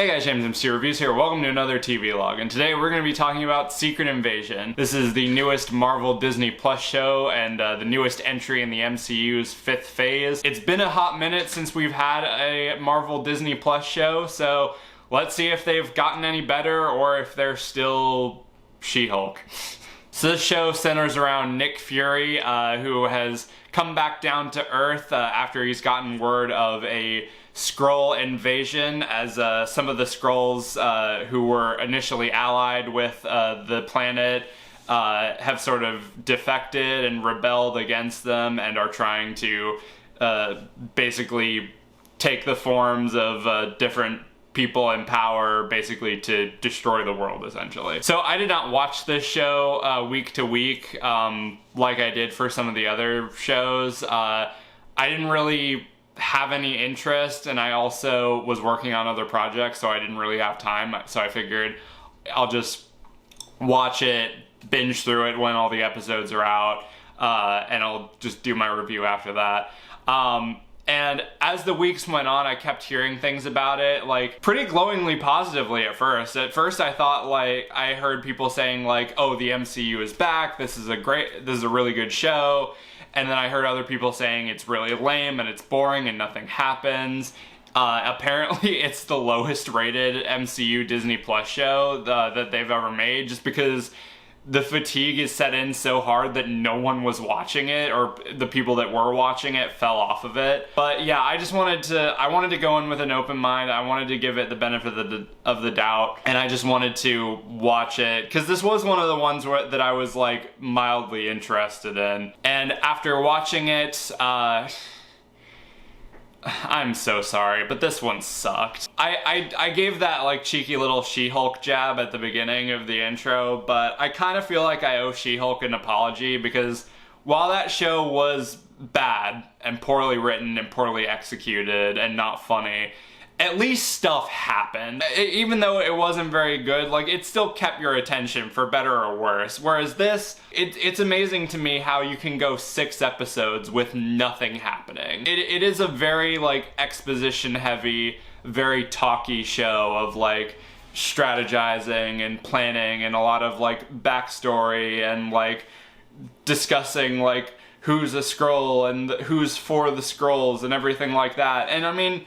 Hey guys, JamesMCD Reviews here. Welcome to another TV log, and today we're going to be talking about Secret Invasion. This is the newest Marvel Disney Plus show and the newest entry in the MCU's fifth phase. It's been a hot minute since we've had a Marvel Disney Plus show, so let's see if they've gotten any better or if they're still She-Hulk. So this show centers around Nick Fury, who has come back down to Earth after he's gotten word of a Skrull invasion, as some of the Skrulls who were initially allied with the planet have sort of defected and rebelled against them and are trying to basically take the forms of different people in power, basically to destroy the world, essentially. So I did not watch this show week to week like I did for some of the other shows. I didn't really have any interest, and I also was working on other projects, so I didn't really have time, so I figured I'll just watch it, binge through it when all the episodes are out, and I'll just do my review after that. And as the weeks went on, I kept hearing things about it, like, pretty glowingly positively at first. At first I thought, like, I heard people saying, like, oh, the MCU is back, this is a really good show. And then I heard other people saying it's really lame and it's boring and nothing happens. Apparently it's the lowest rated MCU Disney Plus show that they've ever made, just because the fatigue is set in so hard that no one was watching it, or the people that were watching it fell off of it. But yeah, I wanted to go in with an open mind. I wanted to give it the benefit of the doubt, and I just wanted to watch it, because this was one of the ones that I was like mildly interested in. And after watching it, I'm so sorry, but this one sucked. I gave that like cheeky little She-Hulk jab at the beginning of the intro, but I kind of feel like I owe She-Hulk an apology, because while that show was bad and poorly written and poorly executed and not funny, at least stuff happened. Even though it wasn't very good, like, it still kept your attention for better or worse. Whereas this, it's amazing to me how you can go 6 episodes with nothing happening. It is a very, like, exposition heavy, very talky show of, like, strategizing and planning and a lot of, like, backstory and, like, discussing, like, who's a Skrull and who's for the Skrulls and everything like that. And I mean,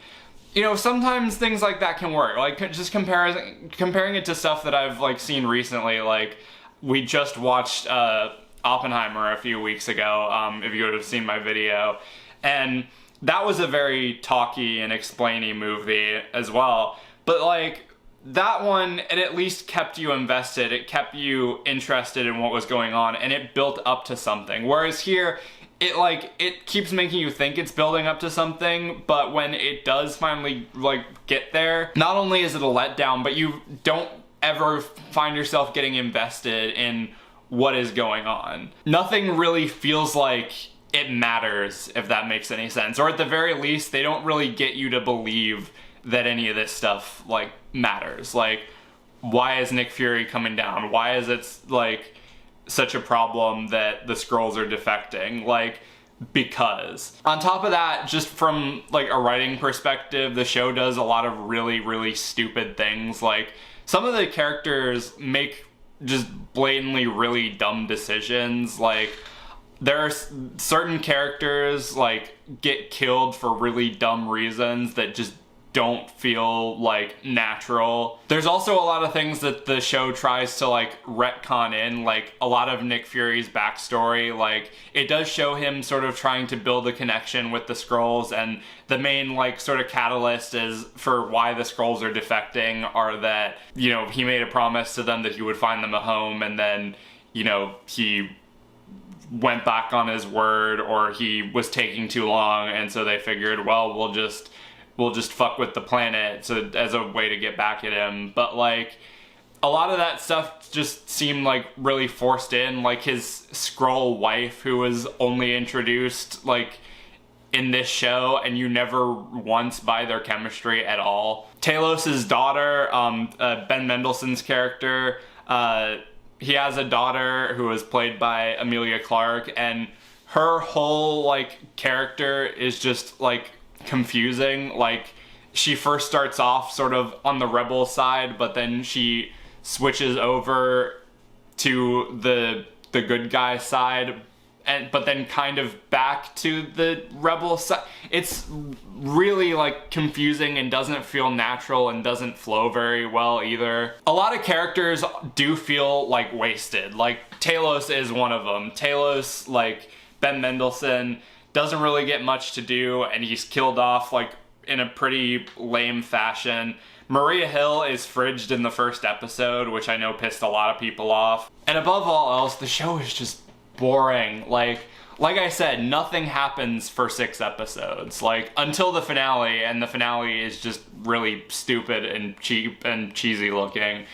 you know, sometimes things like that can work. Like, just comparing it to stuff that I've, like, seen recently. Like, we just watched Oppenheimer a few weeks ago, if you would have seen my video. And that was a very talky and explainy movie as well. But, like, that one, it at least kept you invested. It kept you interested in what was going on, and it built up to something. Whereas here, it keeps making you think it's building up to something, but when it does finally, like, get there, not only is it a letdown, but you don't ever find yourself getting invested in what is going on. Nothing really feels like it matters, if that makes any sense. Or at the very least, they don't really get you to believe that any of this stuff, like, matters. Like, why is Nick Fury coming down? Why is it, like, such a problem that the Skrulls are defecting? Like, because. On top of that, just from, like, a writing perspective, the show does a lot of really, really stupid things. Like, some of the characters make just blatantly really dumb decisions. Like, there are certain characters, like, get killed for really dumb reasons that just don't feel, like, natural. There's also a lot of things that the show tries to, like, retcon in, like a lot of Nick Fury's backstory. Like, it does show him sort of trying to build a connection with the Skrulls, and the main, like, sort of catalyst is for why the Skrulls are defecting are that, you know, he made a promise to them that he would find them a home, and then, you know, he went back on his word, or he was taking too long, and so they figured, well, we'll just fuck with the planet, so as a way to get back at him. But, like, a lot of that stuff just seemed, like, really forced in. Like, his Skrull wife, who was only introduced, like, in this show, and you never once buy their chemistry at all. Talos's daughter, Ben Mendelsohn's character, he has a daughter who is played by Emilia Clarke, and her whole, like, character is just, like, confusing. Like, she first starts off sort of on the rebel side, but then she switches over to the good guy side, but then kind of back to the rebel side. It's really like confusing and doesn't feel natural and doesn't flow very well either. A lot of characters do feel like wasted. Like Talos is one of them. Talos, like Ben Mendelsohn, doesn't really get much to do, and he's killed off like in a pretty lame fashion. Maria Hill is fridged in the first episode, which I know pissed a lot of people off. And above all else, the show is just boring. Like I said, nothing happens for 6 episodes, like until the finale, and the finale is just really stupid and cheap and cheesy looking.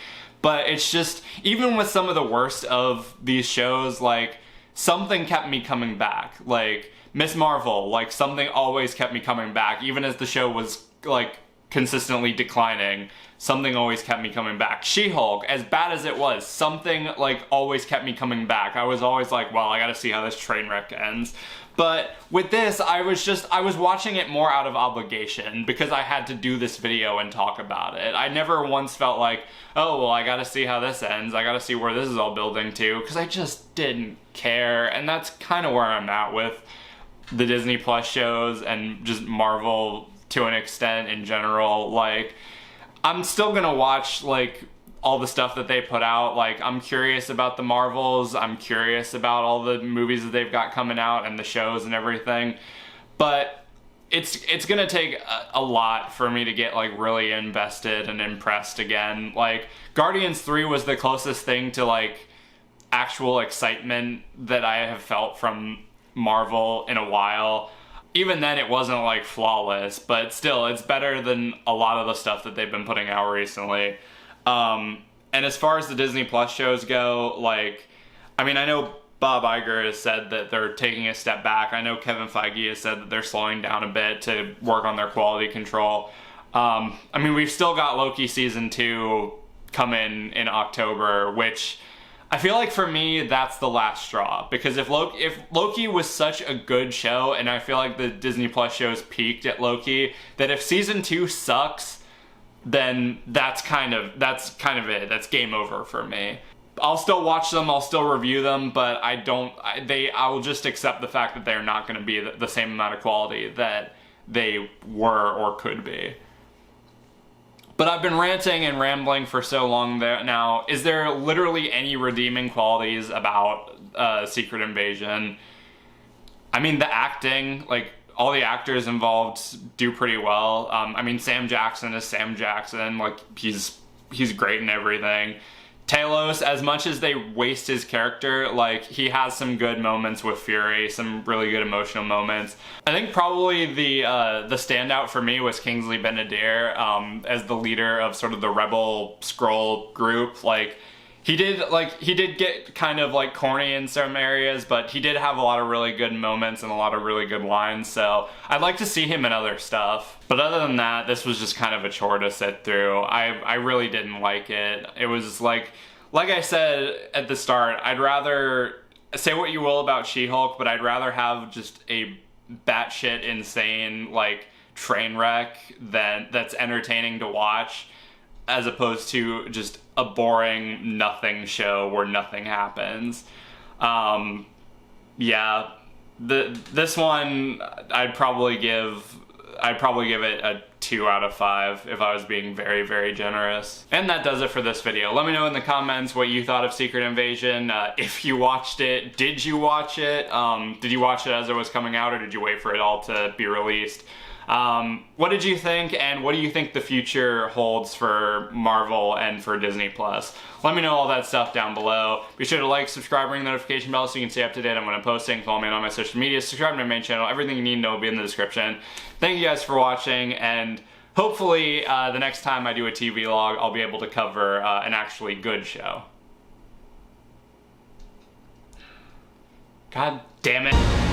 But it's just, even with some of the worst of these shows, like something kept me coming back. Like Miss Marvel, like something always kept me coming back, even as the show was like consistently declining. Something always kept me coming back. She-Hulk, as bad as it was, something like always kept me coming back. I was always like, well, I gotta see how this train wreck ends. But with this, I was watching it more out of obligation because I had to do this video and talk about it. I never once felt like, oh, well, I gotta see how this ends. I gotta see where this is all building to, because I just didn't care. And that's kind of where I'm at with the Disney Plus shows and just Marvel to an extent in general. Like, I'm still gonna watch like all the stuff that they put out. Like, I'm curious about the Marvels, I'm curious about all the movies that they've got coming out and the shows and everything, but it's gonna take a lot for me to get like really invested and impressed again. Like, Guardians 3 was the closest thing to like actual excitement that I have felt from Marvel in a while. Even then, it wasn't like flawless, but still, it's better than a lot of the stuff that they've been putting out recently. And as far as the Disney Plus shows go, like, I mean, I know Bob Iger has said that they're taking a step back. I know Kevin Feige has said that they're slowing down a bit to work on their quality control. I mean, we've still got Loki season 2 coming in October, which I feel like for me, that's the last straw, because if Loki was such a good show, and I feel like the Disney Plus shows peaked at Loki, that if season 2 sucks, then that's kind of it. That's game over for me. I'll still watch them, I'll still review them, but I'll just accept the fact that they're not going to be the same amount of quality that they were or could be. But I've been ranting and rambling for so long there now. Is there literally any redeeming qualities about Secret Invasion? I mean, the acting, like, all the actors involved do pretty well. I mean, Sam Jackson is Sam Jackson. Like, he's great in everything. Talos, as much as they waste his character, like, he has some good moments with Fury, some really good emotional moments. I think probably the standout for me was Kingsley Ben-Adir as the leader of sort of the Rebel Skrull group. Like, he did get kind of like corny in some areas, but he did have a lot of really good moments and a lot of really good lines, so I'd like to see him in other stuff. But other than that, this was just kind of a chore to sit through. I really didn't like it. It was like I said at the start, I'd rather, say what you will about She-Hulk, but I'd rather have just a batshit insane like train wreck that's entertaining to watch, as opposed to just a boring nothing show where nothing happens. Yeah, this one I'd probably give it a 2 out of 5 if I was being very, very generous. And that does it for this video. Let me know in the comments what you thought of Secret Invasion. If you watched it, did you watch it? Did you watch it as it was coming out, or did you wait for it all to be released? What did you think, and what do you think the future holds for Marvel and for Disney Plus? Let me know all that stuff down below. Be sure to like, subscribe, ring the notification bell so you can stay up to date on when I'm posting. Follow me on all my social media, subscribe to my main channel. Everything you need to know will be in the description. Thank you guys for watching, and hopefully the next time I do a TV log, I'll be able to cover an actually good show. God damn it.